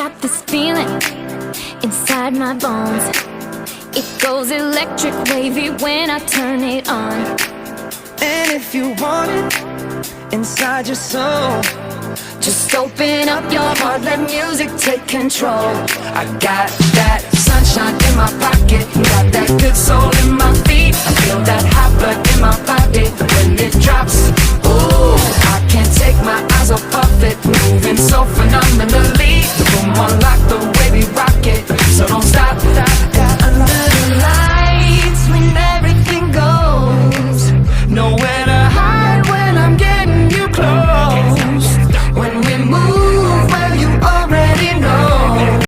got this feeling inside my bones. It goes electric wavy when I turn it on. And if you want it inside your soul, just open up your heart, let music take control. I got that sunshine in my pocket,